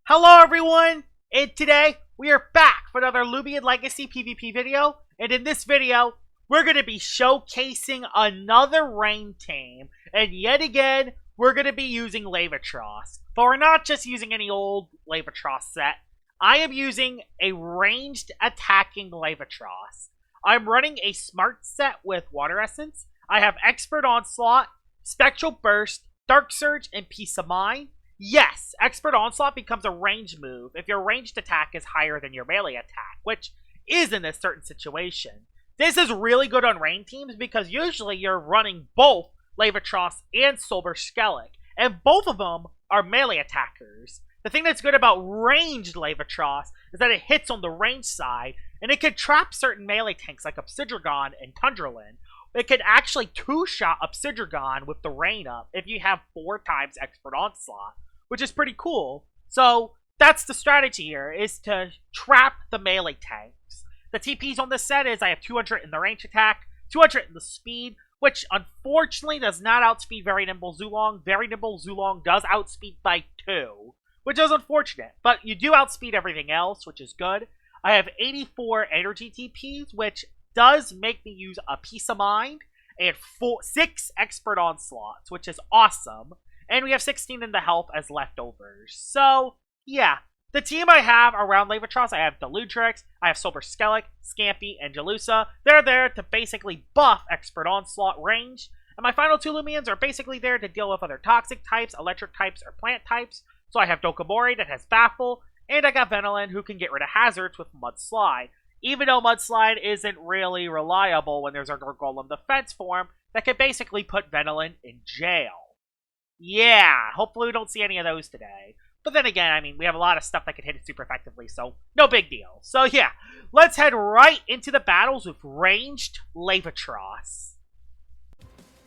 Hello everyone, and today we are back for another Loomian Legacy PvP video, and in this video, we're going to be showcasing another rain team, and yet again, we're going to be using Leviatross. But we're not just using any old Leviatross set, I am using a ranged attacking Leviatross. I'm running a smart set with Water Essence. I have Expert Onslaught, Spectral Burst, Dark Surge, and Peace of Mind. Yes, Expert Onslaught becomes a range move if your ranged attack is higher than your melee attack, which is in this certain situation. This is really good on rain teams because usually you're running both Leviatross and Sober Skellig, and both of them are melee attackers. The thing that's good about ranged Leviatross is that it hits on the range side, and it can trap certain melee tanks like Obsidrugon and Tundrolen. It could actually two-shot Obsidrugon with the rain up if you have 4 times Expert Onslaught, which is pretty cool. So that's the strategy here, is to trap the melee tanks. The TPs on this set is I have 200 in the range attack, 200 in the speed, which unfortunately does not outspeed Very Nimble Zulong. Very Nimble Zulong does outspeed by 2, which is unfortunate, but you do outspeed everything else, which is good. I have 84 energy TPs, which does make me use a Peace of Mind and 6 Expert Onslaughts, which is awesome. And we have 16 in the health as leftovers. So, yeah. The team I have around Leviatross, I have Leattross, I have Sober Skellig, Scampy, and Jalusa. They're there to basically buff Expert Onslaught range. And my final 2 Loomians are basically there to deal with other toxic types, electric types, or plant types. So I have Dokomori that has Baffle, and I got Venolin who can get rid of hazards with Mudslide. Even though Mudslide isn't really reliable when there's a Gargolem defense form that can basically put Venolin in jail. Yeah, hopefully we don't see any of those today. But then again, I mean, we have a lot of stuff that can hit it super effectively, so no big deal. So yeah, let's head right into the battles with ranged Leviatross.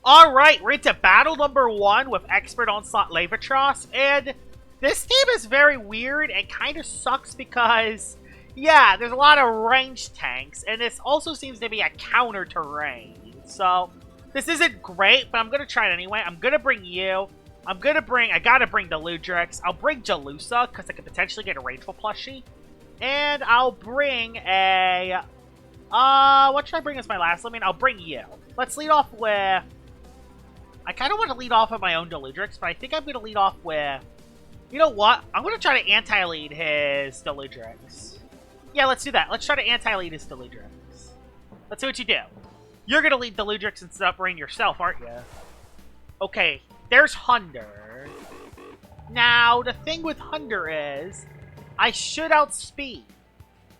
Alright, we're into battle number 1 with Expert Onslaught Leviatross, and this team is very weird and kind of sucks because, yeah, there's a lot of ranged tanks, and this also seems to be a counter to rain. So, this isn't great, but I'm going to try it anyway. I'm going to bring you. I gotta bring the Leattross. I'll bring Jalusa, because I could potentially get a Rageful plushie. And I'll bring a, what should I bring as my last Loomian? I'll bring you. Let's lead off with, I kind of want to lead off with my own Leattross, but I think I'm going to lead off with, you know what? I'm going to try to anti-lead his Leattross. Yeah, let's do that. Let's try to anti-lead his Leattross. Let's see what you do. You're going to lead the Leattross instead of bringing yourself, aren't you? Okay, there's Hunder. Now, the thing with Hunder is, I should outspeed.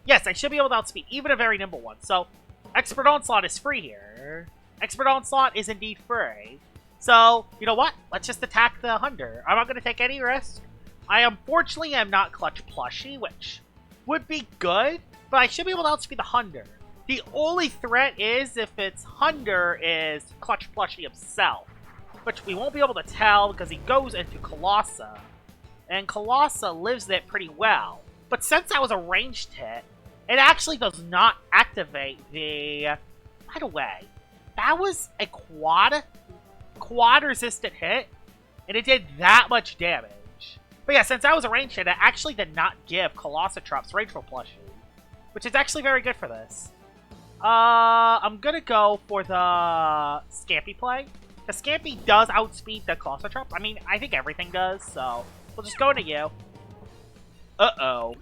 Yes, I should be able to outspeed, even a very nimble one. So, Expert Onslaught is free here. Expert Onslaught is indeed free. So, you know what? Let's just attack the Hunder. I'm not going to take any risk. I unfortunately am not Clutch Plushie, which would be good, but I should be able to outspeed the Hunder. The only threat is if its Hunder is Clutch Plushie himself, which we won't be able to tell because he goes into Colossa, and Colossa lives it pretty well. But since that was a ranged hit, it actually does not activate the... By the way, that was a quad resistant hit, and it did that much damage. But yeah, since that was a ranged hit, it actually did not give Colossatrops Rageful plushie, which is actually very good for this. I'm gonna go for the Scampy play. The Scampy does outspeed the Colossatrops. I mean, I think everything does, so we'll just go into you. Uh-oh.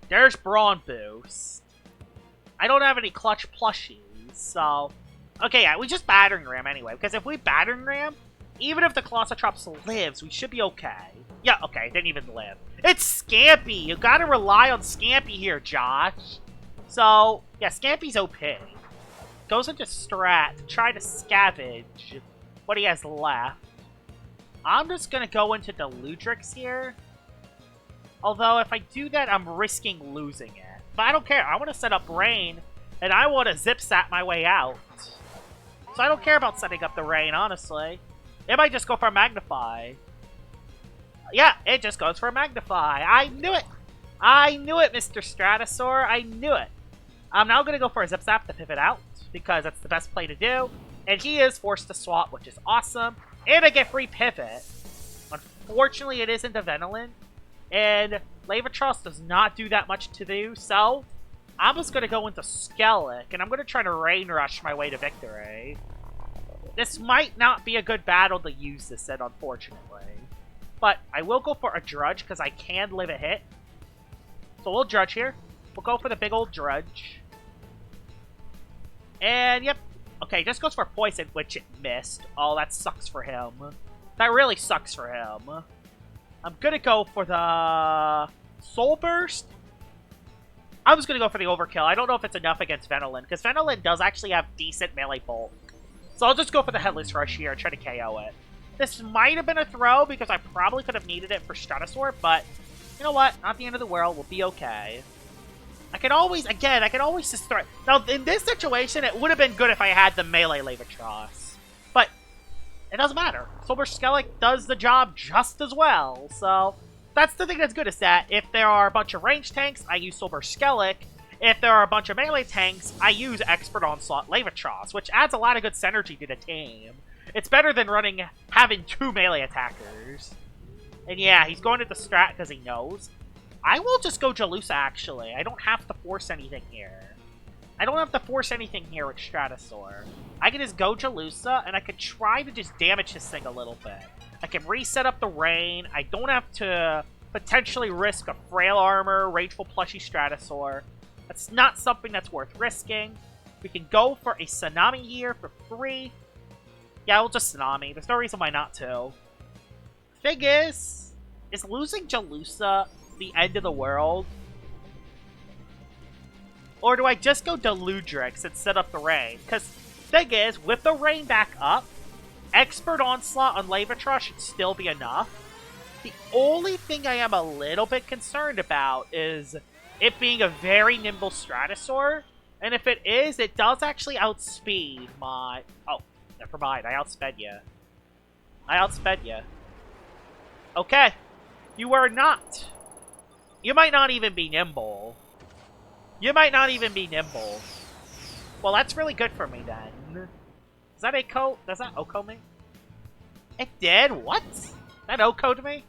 There's Brawn Boost. I don't have any Clutch plushies, so... Okay, yeah, we just Battering Ram anyway, because if we Battering Ram, even if the Colossatrops lives, we should be okay. Yeah, okay, it didn't even live. It's Scampy! You gotta rely on Scampy here, Josh. So, yeah, Scampy's OP. Goes into Strat to try to scavenge what he has left. I'm just gonna go into the Leattross here. Although, if I do that, I'm risking losing it. But I don't care. I want to set up Rain, and I want to Zip-Zap my way out. So I don't care about setting up the Rain, honestly. It might just go for a Magnify. Yeah, it just goes for a Magnify. I knew it! I knew it, Mr. Stratosaur. I knew it. I'm now going to go for a Zip-Zap to pivot out, because that's the best play to do. And he is forced to swap, which is awesome. And I get free pivot. Unfortunately, it isn't a Venolin. And Leviatross does not do that much to do, so I'm just going to go into Skellig, and I'm going to try to Rain Rush my way to victory. This might not be a good battle to use this in, unfortunately. But I will go for a Drudge, because I can live a hit. So we'll Drudge here. We'll go for the big old Drudge. And, yep. Okay, just goes for Poison, which it missed. Oh, that sucks for him. That really sucks for him. I'm going to go for the Soul Burst. I was going to go for the Overkill. I don't know if it's enough against Venolin, because Venolin does actually have decent melee bulk. So I'll just go for the Headless Rush here and try to KO it. This might have been a throw, because I probably could have needed it for Stratosaur, but you know what? Not the end of the world. We'll be okay. I can always just throw it. Now, in this situation, it would have been good if I had the melee Leviatross. But it doesn't matter. Solar Skellig does the job just as well. So that's the thing that's good is that if there are a bunch of range tanks, I use Solar Skellig. If there are a bunch of melee tanks, I use Expert Onslaught Leviatross, which adds a lot of good synergy to the team. It's better than having 2 melee attackers. And yeah, he's going to the strat because he knows. I will just go Jalusa, actually. I don't have to force anything here. I don't have to force anything here with Stratosaur. I can just go Jalusa, and I can try to just damage this thing a little bit. I can reset up the rain. I don't have to potentially risk a Frail Armor, Rageful Plushy Stratosaur. That's not something that's worth risking. We can go for a Tsunami here for free. Yeah, we'll just Tsunami. There's no reason why not to. Thing is losing Jalusa the end of the world? Or do I just go Deludrix and set up the rain? Because thing is, with the rain back up, Expert Onslaught on Leviatross should still be enough. The only thing I am a little bit concerned about is it being a very nimble Stratosaur. And if it is, it does actually outspeed my... Oh, never mind. I outsped you. I outsped you. Okay. You are not. You might not even be nimble. You might not even be nimble. Well, that's really good for me, then. Is that OHKO? Does that OHKO me? It did? What? That OHKO'd me?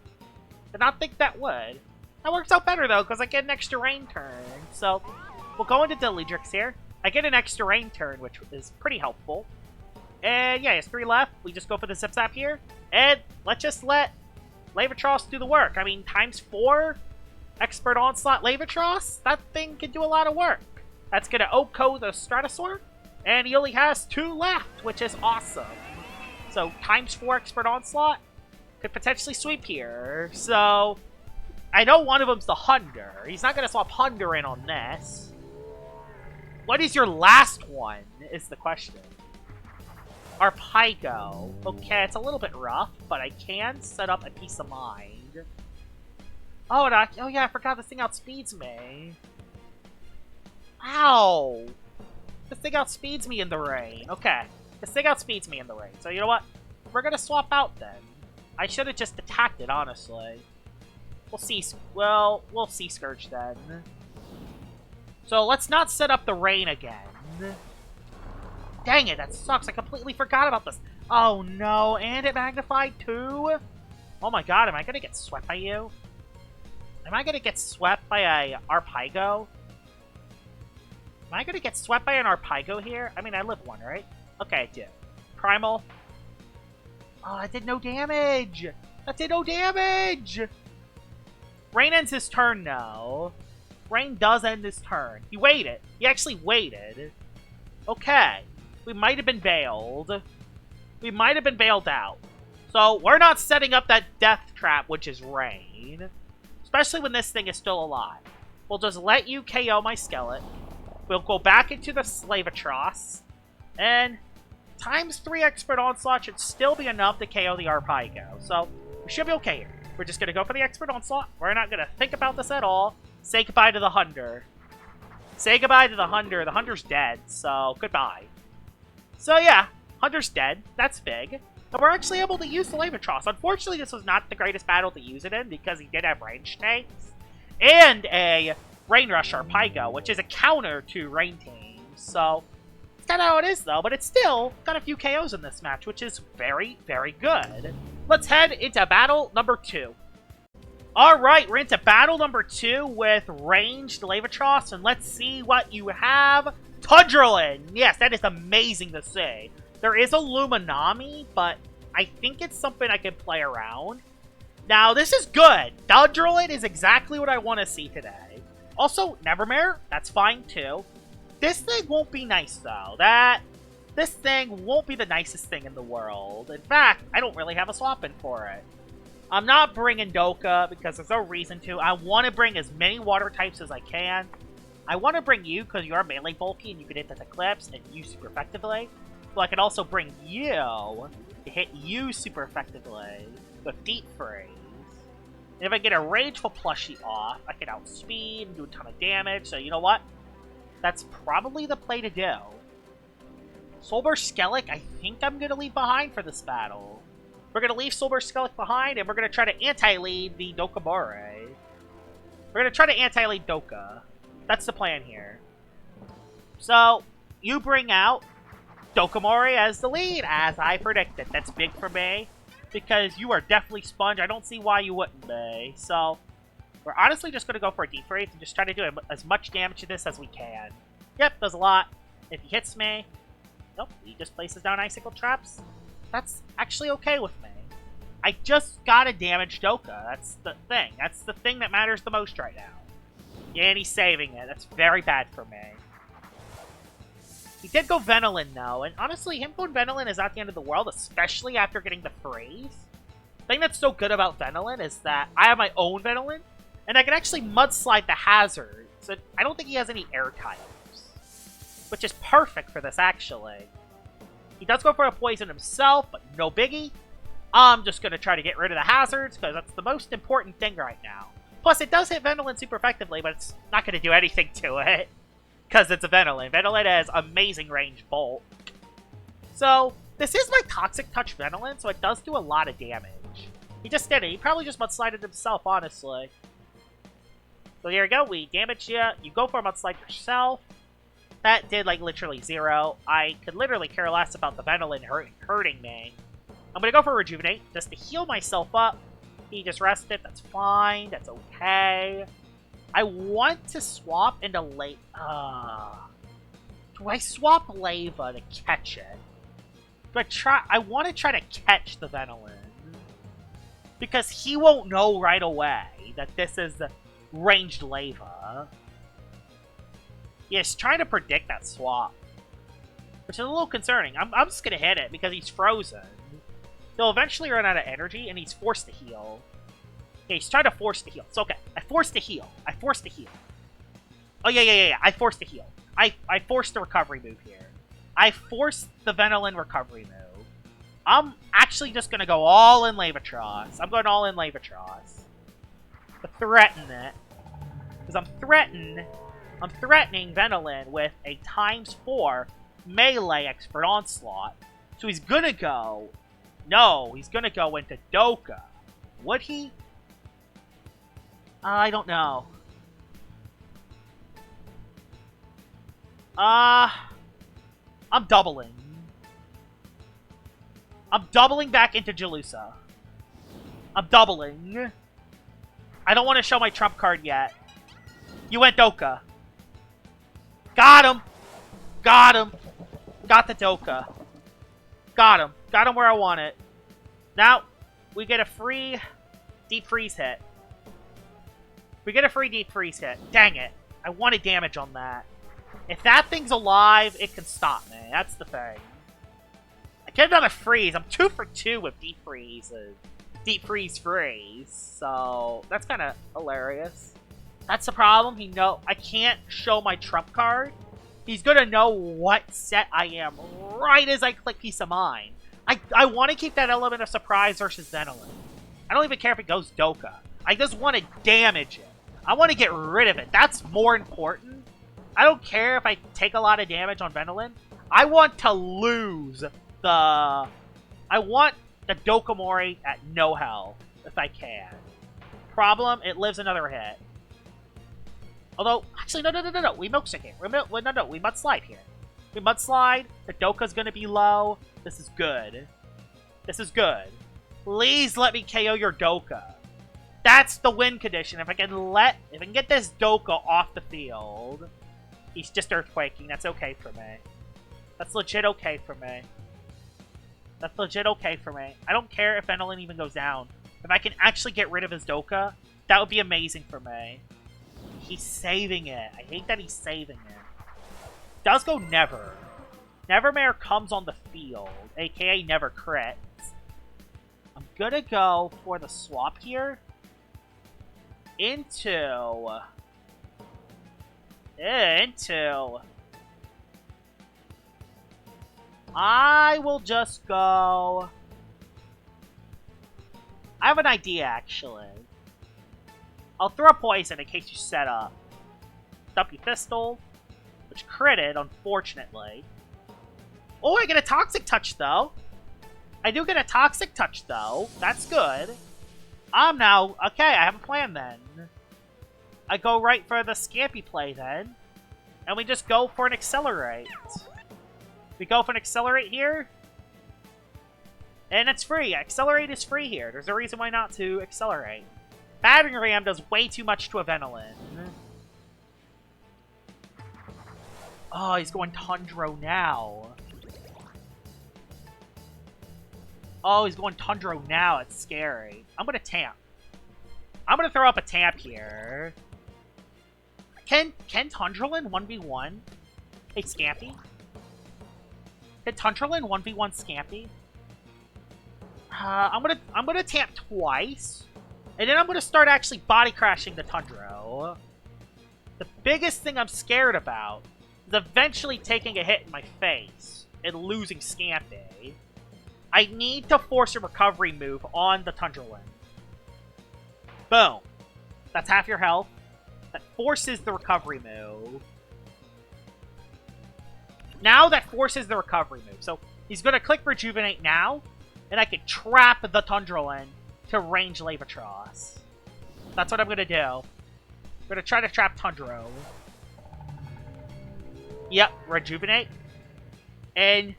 Did not think that would. That works out better, though, because I get an extra rain turn. So, we'll go into Deludrix here. I get an extra rain turn, which is pretty helpful. And, yeah, there's 3 left. We just go for the Zip Zap here. And let's just let Leviatross do the work. I mean, ×4 Expert Onslaught Leviatross, that thing can do a lot of work. That's going to OHKO the Stratosaur, and he only has 2 left, which is awesome. So, ×4 Expert Onslaught could potentially sweep here. So, I know one of them's the Hunder. He's not going to swap Hunder in on this. What is your last one, is the question. OHKO. Okay, it's a little bit rough, but I can set up a Peace of Mind. Oh, oh yeah, I forgot this thing outspeeds me. Ow! This thing outspeeds me in the rain. Okay, this thing outspeeds me in the rain. So you know what? We're gonna swap out then. I should have just attacked it, honestly. We'll see. Well, we'll see Scourge then. So let's not set up the rain again. Dang it, that sucks. I completely forgot about this. Oh no, and it magnified too? Oh my god, am I gonna get swept by you? Am I gonna get swept by a OHKO? Am I gonna get swept by an OHKO here? I mean, I live 1, right? Okay, I do. Primal. Oh, that did no damage! That did no damage! Rain ends his turn now. Rain does end his turn. He waited. He actually waited. Okay. We might have been bailed. We might have been bailed out. So, we're not setting up that death trap, which is Rain. Especially when this thing is still alive. We'll just let you KO my skeleton. We'll go back into the Leviatross. And ×3 Expert Onslaught should still be enough to KO the OHKO. So, we should be okay here. We're just going to go for the Expert Onslaught. We're not going to think about this at all. Say goodbye to the Hunder. Say goodbye to the Hunder. The Hunder's dead, so goodbye. So yeah, Hunter's dead. That's big. And we're actually able to use the Leviatross. Unfortunately, this was not the greatest battle to use it in because he did have range tanks. And a Rain Rush OHKO, which is a counter to Rain Teams. So, it's kind of how it is though, but it's still got a few KOs in this match, which is very, very good. Let's head into battle number 2. Alright, we're into battle number 2 with ranged Leviatross, and let's see what you have. Tundrolen! Yes, that is amazing to see. There is a Luminami, but I think it's something I can play around. Now, this is good. Tundrolen is exactly what I want to see today. Also, Nevermare, that's fine too. This thing won't be nice, though. This thing won't be the nicest thing in the world. In fact, I don't really have a swap in for it. I'm not bringing Doka because there's no reason to. I want to bring as many water types as I can. I want to bring you because you are melee bulky and you can hit this Eclipse and you super effectively. So I can also bring you to hit you super effectively with Deep Freeze. And if I get a Rageful plushie off, I can outspeed and do a ton of damage. So you know what? That's probably the play to do. Soulburst Skellig, I think I'm going to leave behind for this battle. We're going to leave Soulburst Skellig behind, and we're going to try to anti-lead the Dokamore. We're going to try to anti-lead Doka. That's the plan here. So, you bring out Dokamore as the lead, as I predicted. That's big for me, because you are definitely Sponge. I don't see why you wouldn't be. So, we're honestly just going to go for a Deep Freeze and just try to do as much damage to this as we can. Yep, does a lot. If he hits me, nope, he just places down Icicle Traps. That's actually okay with me. I just gotta damage Doka. That's the thing. That's the thing that matters the most right now. Yeah, and he's saving it. That's very bad for me. He did go Venolin, though, and honestly, him going Venolin is not the end of the world, especially after getting the freeze. The thing that's so good about Venolin is that I have my own Venolin, and I can actually Mudslide the hazard, so I don't think he has any air types. Which is perfect for this, actually. He does go for a poison himself, but no biggie. I'm just going to try to get rid of the hazards, because that's the most important thing right now. Plus, it does hit Venolin super effectively, but it's not going to do anything to it. Because it's a Venolin. Venolin has amazing range bolt. So, this is my Toxic Touch Venolin, so it does do a lot of damage. He just did it. He probably just Mudslided himself, honestly. So here we go. We damage you. You go for a Mudslide yourself. That did, like, literally 0. I could literally care less about the Venolin hurting me. I'm going to go for Rejuvenate, just to heal myself up. He just rested. That's fine. That's okay. I want to swap into Do I swap Leva to catch it? I want to try to catch the Venolin. Because he won't know right away that this is the ranged Leva. He's trying to predict that swap, which is a little concerning. I'm just going to hit it because he's frozen. He'll eventually run out of energy, and he's forced to heal. Okay, he's trying to force to heal. It's okay. I forced to heal. I forced to heal. Oh, yeah. I forced to heal. I forced the recovery move here. I forced the Venolin recovery move. I'm actually just going to go all in Leviatross. I'm going all in Leviatross. To threaten it. Because I'm threatening Venolin with a ×4 melee Expert Onslaught. So he's gonna go... No, he's gonna go into Doka. Would he? I don't know. I'm doubling. I'm doubling back into Jalusa. I'm doubling. I don't want to show my trump card yet. You went Doka. Got him! Got him! Got the Doka. Got him. Got him where I want it. Now, we get a free Deep Freeze hit. We get a free Deep Freeze hit. Dang it. I wanted damage on that. If that thing's alive, it can stop me. That's the thing. I could have done a freeze. I'm 2 for 2 with Deep Freeze. Deep Freeze freeze. So, that's kind of hilarious. That's the problem. I can't show my trump card. He's gonna know what set I am right as I click Peace of Mind. I want to keep that element of surprise versus Venolin. I don't even care if it goes Doka. I just want to damage it. I want to get rid of it. That's more important. I don't care if I take a lot of damage on Venolin. I want to lose the... I want the Dokamore at no health, if I can. Problem, it lives another hit. Although, actually, no. We Milkshake here. We Mudslide here. We Mudslide. The Doka's gonna be low. This is good. This is good. Please let me KO your Doka. That's the win condition. If I can get this Doka off the field, he's just earthquaking. That's okay for me. That's legit okay for me. That's legit okay for me. I don't care if Venolin even goes down. If I can actually get rid of his Doka, that would be amazing for me. He's saving it. I hate that he's saving it. Does go Never. Nevermare comes on the field, aka never crits. I'm gonna go for the swap here. Into... I will just go... I have an idea, actually. I'll throw poison in case you set up. Dumpy Pistol, which critted, unfortunately. Oh, I get a Toxic Touch, though. I do get a Toxic Touch, though. That's good. I'm now... Okay, I have a plan, then. I go right for the Scampy play, then. And we just go for an Accelerate. We go for an Accelerate here. And it's free. Accelerate is free here. There's a reason why not to Accelerate. Battering Ram does way too much to a Venolin. Oh, he's going Tundro now. Oh, he's going Tundro now. It's scary. I'm going to Tamp. I'm going to throw up a Tamp here. Can Tundrolen 1v1 a Scampy? Can Tundrolen 1v1 Scampy? I'm gonna Tamp twice. And then I'm gonna start actually body crashing the Tundro. The biggest thing I'm scared about is eventually taking a hit in my face and losing Scampy. I need to force a recovery move on the Tundrolen. Boom. That's half your health. That forces the recovery move. Now that forces the recovery move. So he's going to click Rejuvenate now, and I can trap the Tundrolen to range Leviatross. That's what I'm going to do. I'm going to try to trap Tundro. Yep, Rejuvenate. And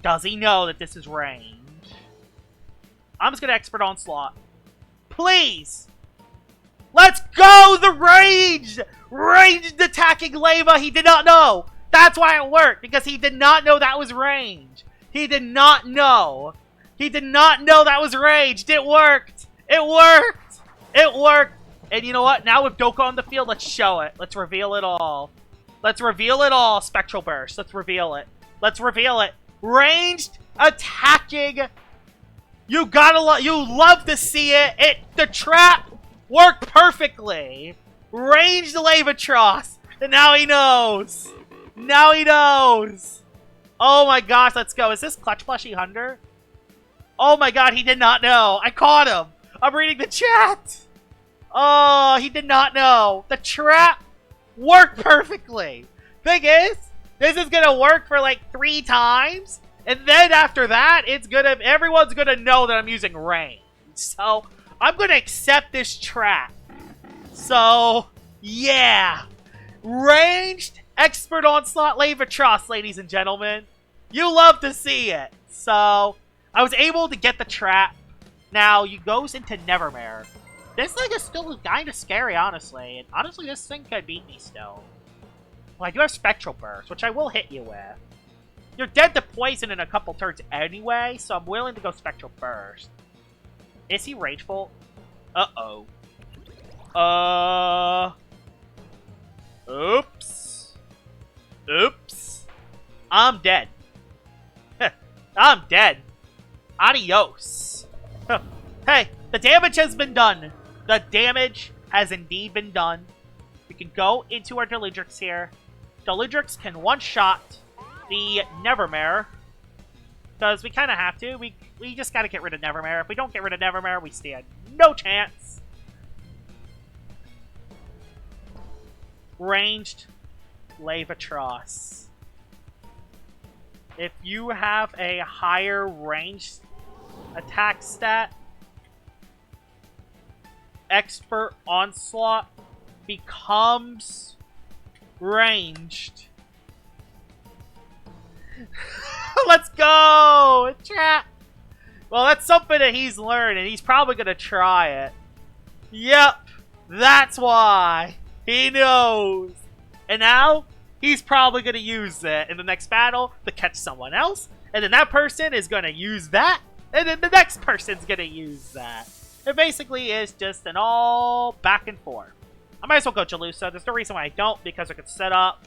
does he know that this is range? I'm just going to Expert Onslaught. Please! Let's go! The ranged! Ranged attacking Leva! He did not know! That's why it worked! Because he did not know that was ranged! He did not know! He did not know that was ranged! It worked! It worked! It worked! And you know what? Now with Doka on the field, let's show it. Let's reveal it all. Let's reveal it all, Spectral Burst. Let's reveal it. Let's reveal it. Ranged attacking. You love to see it. The trap worked perfectly. Ranged Leviatross. And now he knows. Now he knows. Oh my gosh, let's go. Is this Clutch Plushy Hunter? Oh my god, he did not know. I caught him. I'm reading the chat. Oh, he did not know. The trap worked perfectly. Thing is, this is gonna work for like 3 times. And then after that, everyone's gonna know that I'm using range. So, I'm gonna accept this trap. So, yeah. Ranged Expert Onslaught Leviatross, ladies and gentlemen. You love to see it. So, I was able to get the trap. Now, he goes into Nevermare. This thing is still kind of scary, honestly. And honestly, this thing could beat me still. Well, I do have Spectral Burst, which I will hit you with. You're dead to poison in a couple turns anyway, so I'm willing to go Spectral Burst. Is he rageful? Uh-oh. Oops. Oops. I'm dead. I'm dead. Adios. Hey, the damage has been done. The damage has indeed been done. We can go into our Deludrix here. Deludrix can one-shot the Nevermare. Because we kind of have to. We just got to get rid of Nevermare. If we don't get rid of Nevermare, we stand no chance. Ranged Leviatross. If you have a higher ranged attack stat, Expert Onslaught becomes ranged. Let's go! Trap! Well, that's something that he's learned, and he's probably going to try it. Yep, that's why. He knows. And now, he's probably going to use it in the next battle to catch someone else. And then that person is going to use that. And then the next person's going to use that. It basically is just an all back and forth. I might as well go Jalusa. There's no reason why I don't, because I could set up.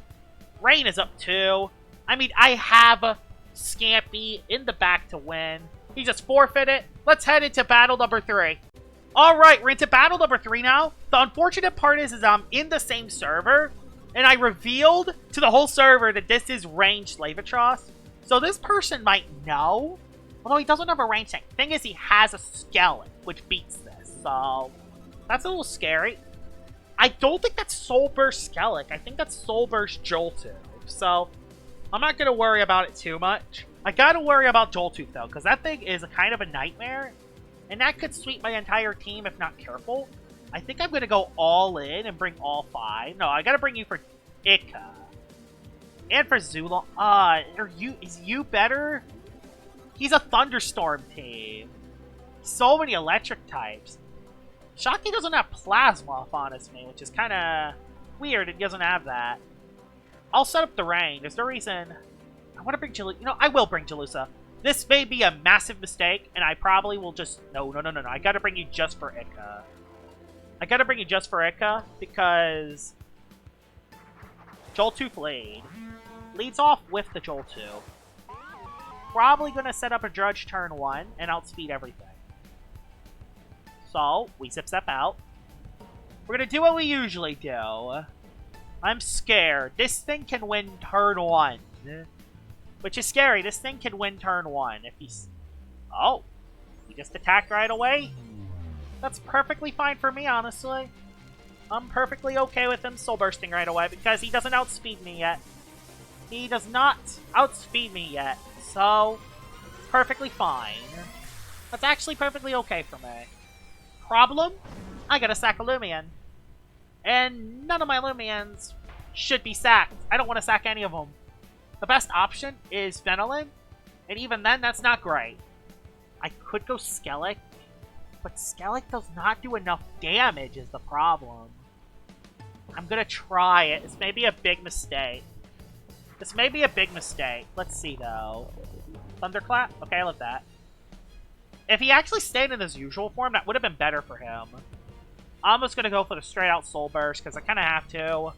Rain is up too. I mean, I have Scampy in the back to win. He just forfeited. Let's head into battle number 3. Alright, we're into battle number 3 now. The unfortunate part is I'm in the same server, and I revealed to the whole server that this is ranged Leviatross. So this person might know, although he doesn't have a range tank. Thing is, he has a skeleton, which beats this. So that's a little scary. I don't think that's Soul Burst Skellic. I think that's Soul Burst Joltooth. So I'm not going to worry about it too much. I got to worry about Joltooth, though, because that thing is a kind of a nightmare. And that could sweep my entire team if not careful. I think I'm going to go all in and bring all 5. No, I got to bring you for Ika. And for Zulon. Is you better? He's a Thunderstorm team. So many electric types. Shocky doesn't have Plasma up on his me, which is kind of weird. It doesn't have that. I'll set up the rain. There's no reason. I want to bring Jalusa. You know, I will bring Jalusa. This may be a massive mistake, and I probably will just... No. I gotta bring you just for Ika. I gotta bring you just for Ika, because... Joltooth lead. Leads off with the Joltooth. Probably gonna set up a Drudge turn 1, and outspeed everything. So, we zip step out. We're gonna do what we usually do. I'm scared. This thing can win turn 1. Which is scary. This thing can win turn 1 if he's... Oh! He just attacked right away? That's perfectly fine for me, honestly. I'm perfectly okay with him soul bursting right away because he doesn't outspeed me yet. He does not outspeed me yet. So, perfectly fine. That's actually perfectly okay for me. Problem? I gotta sack a Loomian. And none of my Loomians should be sacked. I don't want to sack any of them. The best option is Venolin, and even then, that's not great. I could go Skellic, but Skellic does not do enough damage is the problem. I'm gonna try it. This may be a big mistake. This may be a big mistake. Let's see, though. Thunderclap? Okay, I love that. If he actually stayed in his usual form, that would have been better for him. I'm just gonna go for the straight-out Soul Burst, because I kind of have to.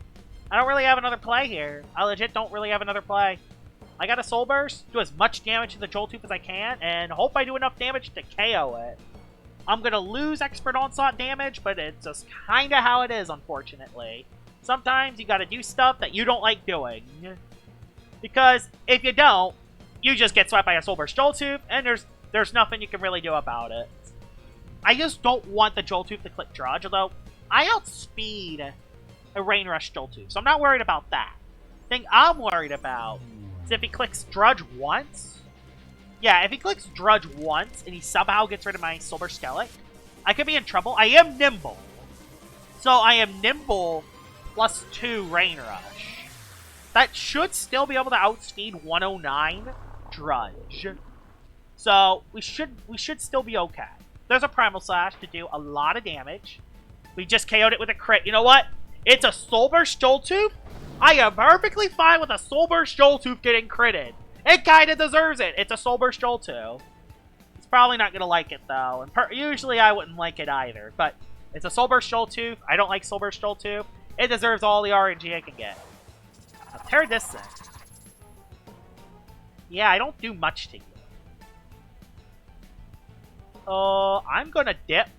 I don't really have another play here. I legit don't really have another play. I got a Soul Burst, do as much damage to the Joltooth as I can, and hope I do enough damage to KO it. I'm going to lose Expert Onslaught damage, but it's just kind of how it is, unfortunately. Sometimes you got to do stuff that you don't like doing. Because if you don't, you just get swept by a Soul Burst Joltooth, and there's nothing you can really do about it. I just don't want the Joltooth to click Drudge, although I outspeed a Rain Rush Joltooth, so I'm not worried about that. The thing I'm worried about is if he clicks Drudge once. Yeah, if he clicks Drudge once and he somehow gets rid of my Soul Burst Skellic, I could be in trouble. I am nimble. So I am nimble plus 2 Rain Rush. That should still be able to outspeed 109 Drudge. So we should still be okay. There's a Primal Slash to do a lot of damage. We just KO'd it with a crit. You know what? It's a Soul Burst Joltooth? I am perfectly fine with a Soul Burst Joltooth getting critted. It kind of deserves it. It's a Soul Burst Joltooth. It's probably not going to like it, though. And usually I wouldn't like it either. But it's a Soul Burst Joltooth. I don't like Soul Burst Joltooth. It deserves all the RNG I can get. Now, tear this thing. Yeah, I don't do much to you. I'm going to dip.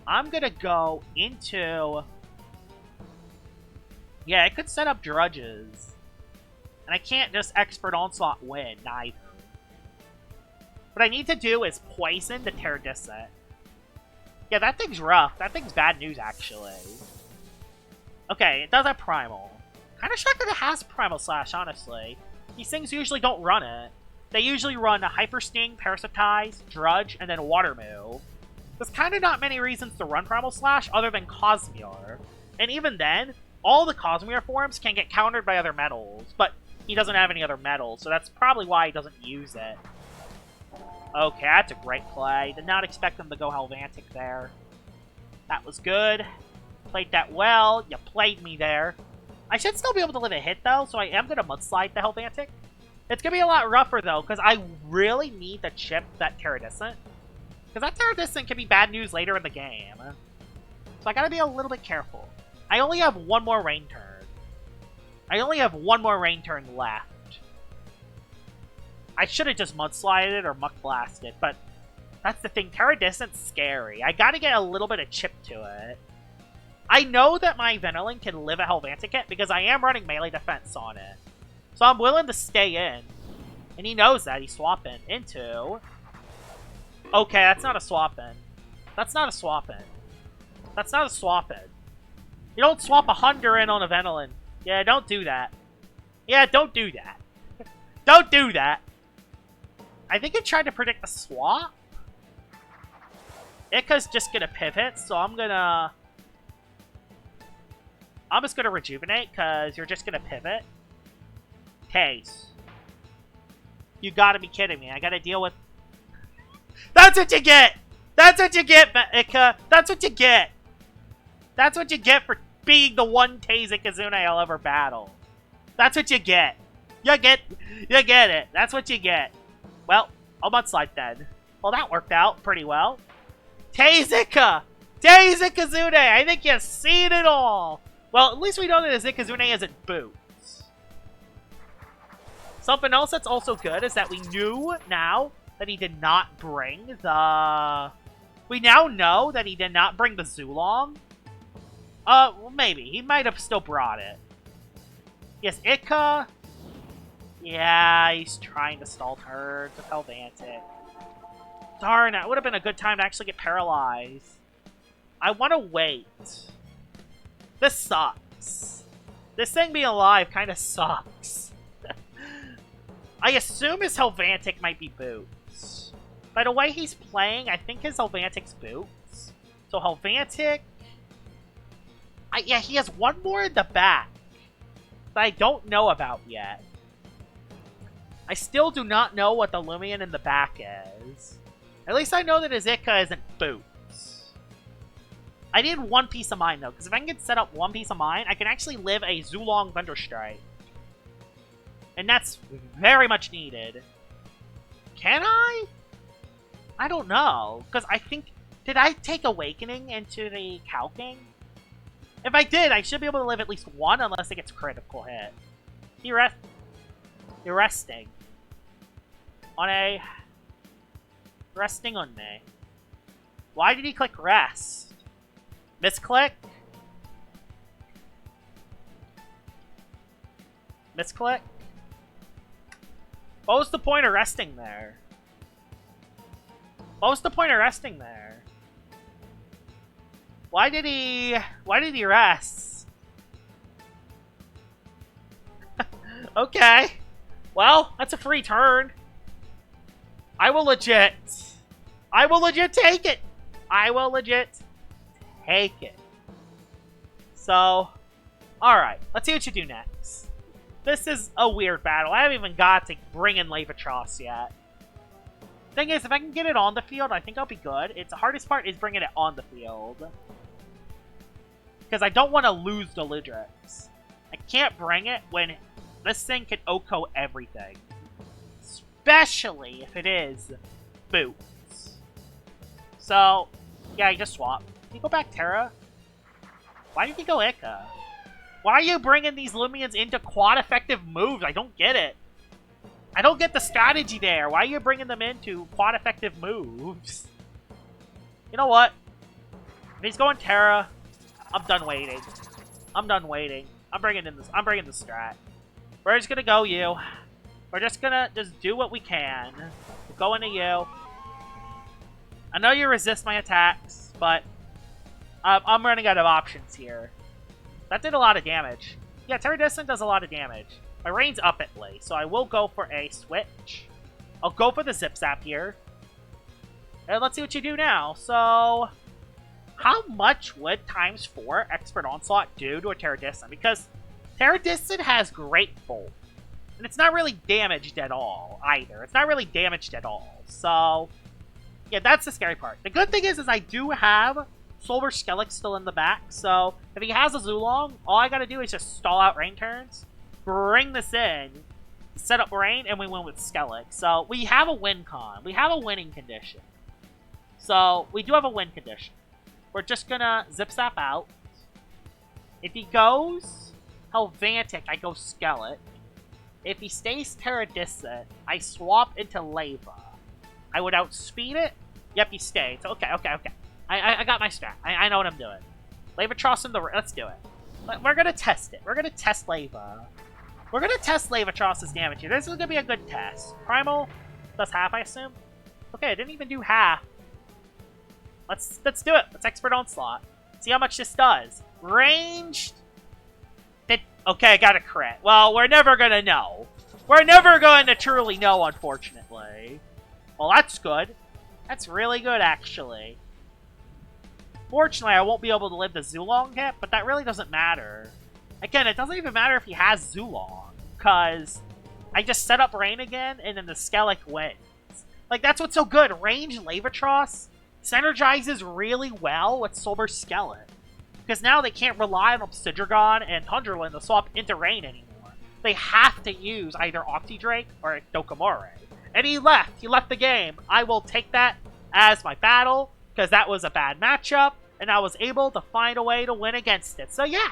I'm going to go into... Yeah, it could set up Drudges. And I can't just Expert Onslaught win, neither. What I need to do is Poison the Terradicet. Yeah, that thing's rough. That thing's bad news, actually. Okay, it does have Primal. Kinda shocked that it has Primal Slash, honestly. These things usually don't run it. They usually run a Hyper Sting, Parasitize, Drudge, and then Water Move. There's kinda not many reasons to run Primal Slash other than Cosmere. And even then, all the Cosmere forms can get countered by other metals, but he doesn't have any other metals, so that's probably why he doesn't use it. Okay, that's a great play. Did not expect him to go Helvantic there. That was good. Played that well. You played me there. I should still be able to live a hit, though, so I am going to mudslide the Helvantic. It's going to be a lot rougher, though, because I really need to chip that Terradistant. Because that Terradistant can be bad news later in the game. So I got to be a little bit careful. I only have one more rain turn. I only have one more rain turn left. I should have just mudslided it or muck blasted, but that's the thing. Terradistant's scary. I got to get a little bit of chip to it. I know that my Veneling can live a Helvantic hit because I am running melee defense on it. So I'm willing to stay in. And he knows that. He's swapping into... Okay, that's not a swap-in. That's not a swap-in. That's not a swap-in. You don't swap a Hunter in on a Veneling. Yeah, don't do that. Yeah, don't do that. Don't do that. I think it tried to predict the swap. Ika's just gonna pivot, so I'm just gonna rejuvenate, because you're just gonna pivot. Case. You gotta be kidding me. I gotta deal with... That's what you get! That's what you get, Ika! That's what you get! That's what you get for being the one Kazekazune I'll ever battle. That's what you get. You get it. That's what you get. Well, I'll mudslide then. Well, that worked out pretty well. Teizika! Teizikazune! I think you've seen it all! Well, at least we know that Zikazune isn't boots. Something else that's also good is that we knew now that he did not bring the... We now know that he did not bring the Zulong. Well, maybe. He might have still brought it. Yes, Ika. Yeah, he's trying to stall turns with Helvantic. Darn, that would have been a good time to actually get paralyzed. I want to wait. This sucks. This thing being alive kind of sucks. I assume his Helvantic might be boots. By the way he's playing, I think his Helvantic's boots. So Helvantic... yeah, he has one more in the back that I don't know about yet. I still do not know what the Loomian in the back is. At least I know that his Ika isn't boots. I need one piece of mind, though, because if I can get set up one piece of mind, I can actually live a Zulong Thunderstrike. And that's very much needed. Can I? I don't know, because I think... Did I take Awakening into the Calking? If I did, I should be able to live at least one unless it gets critical hit. You're resting. On a... Resting on me. Why did he click rest? Misclick? Misclick? What was the point of resting there? What was the point of resting there? Why did he rest? Okay. Well, that's a free turn. I will legit take it. I will legit take it. So, alright. Let's see what you do next. This is a weird battle. I haven't even got to bring in Leviatross yet. Thing is, if I can get it on the field, I think I'll be good. The hardest part is bringing it on the field. Because I don't want to lose the Lidrix. I can't bring it when this thing can OHKO everything. Especially if it is boots. So, yeah, you just swap. Can you go back Terra? Why did you go Ika? Why are you bringing these Loomians into quad-effective moves? I don't get it. I don't get the strategy there. Why are you bringing them into quad-effective moves? You know what? If he's going Terra, I'm done waiting. I'm done waiting. I'm bringing the strat. We're just gonna go you. We're just gonna do what we can. We'll go into you. I know you resist my attacks, but I'm running out of options here. That did a lot of damage. Yeah, Terradistant does a lot of damage. My range's up at least, so I will go for a switch. I'll go for the Zip Zap here. And let's see what you do now. So, how much would ×4 Expert Onslaught do to a Terradistant? Because Terradistant has Great Bolt. And it's not really damaged at all, either. It's not really damaged at all. So, yeah, that's the scary part. The good thing is I do have Silver Skelec's still in the back, so if he has a Zulong, all I gotta do is just stall out rain turns, bring this in, set up rain, and we win with Skelec. So we have a win con. We have a winning condition. So we do have a win condition. We're just gonna Zip Zap out. If he goes Helvantic, I go Skelec. If he stays Terradistant, I swap into Leva. I would outspeed it. Yep, he stays. Okay. I got my strat. I know what I'm doing. Leviatross in the... Let's do it. We're gonna test it. We're gonna test Leva. We're gonna test Leviatross's damage here. This is gonna be a good test. Primal does half, I assume. Okay, I didn't even do half. Let's do it. Let's Expert Onslaught. See how much this does. Ranged. Okay, I got a crit. Well, we're never gonna know. We're never going to truly know, unfortunately. Well, that's good. That's really good, actually. Fortunately, I won't be able to live the Zulong hit, but that really doesn't matter. Again, it doesn't even matter if he has Zulong, because I just set up rain again, and then the Skelec wins. Like, that's what's so good. Range Leviatross synergizes really well with Silver Skelec, because now they can't rely on Obsidrugon and tundrolen to swap into rain anymore. They have to use either Octidrake or Dokomore. And he left. He left the game. I will take that as my battle, because that was a bad matchup, and I was able to find a way to win against it. So yeah,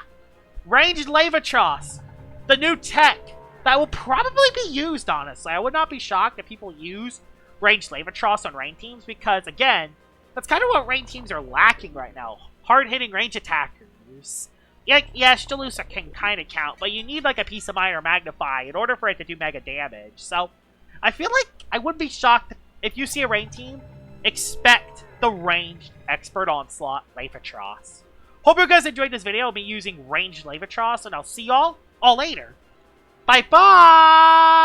Ranged Leviatross, the new tech that will probably be used, honestly. I would not be shocked if people use Ranged Leviatross on rain teams, because again, that's kind of what rain teams are lacking right now. Hard-hitting range attackers. Yeah, Stalusa can kind of count, but you need like a Piece of Mind or Magnify in order for it to do mega damage. So I feel like I wouldn't be shocked if you see a rain team, expect the ranged Expert Onslaught Leviatross. Hope you guys enjoyed this video of me using ranged Leviatross, and I'll see y'all all later. Bye-bye!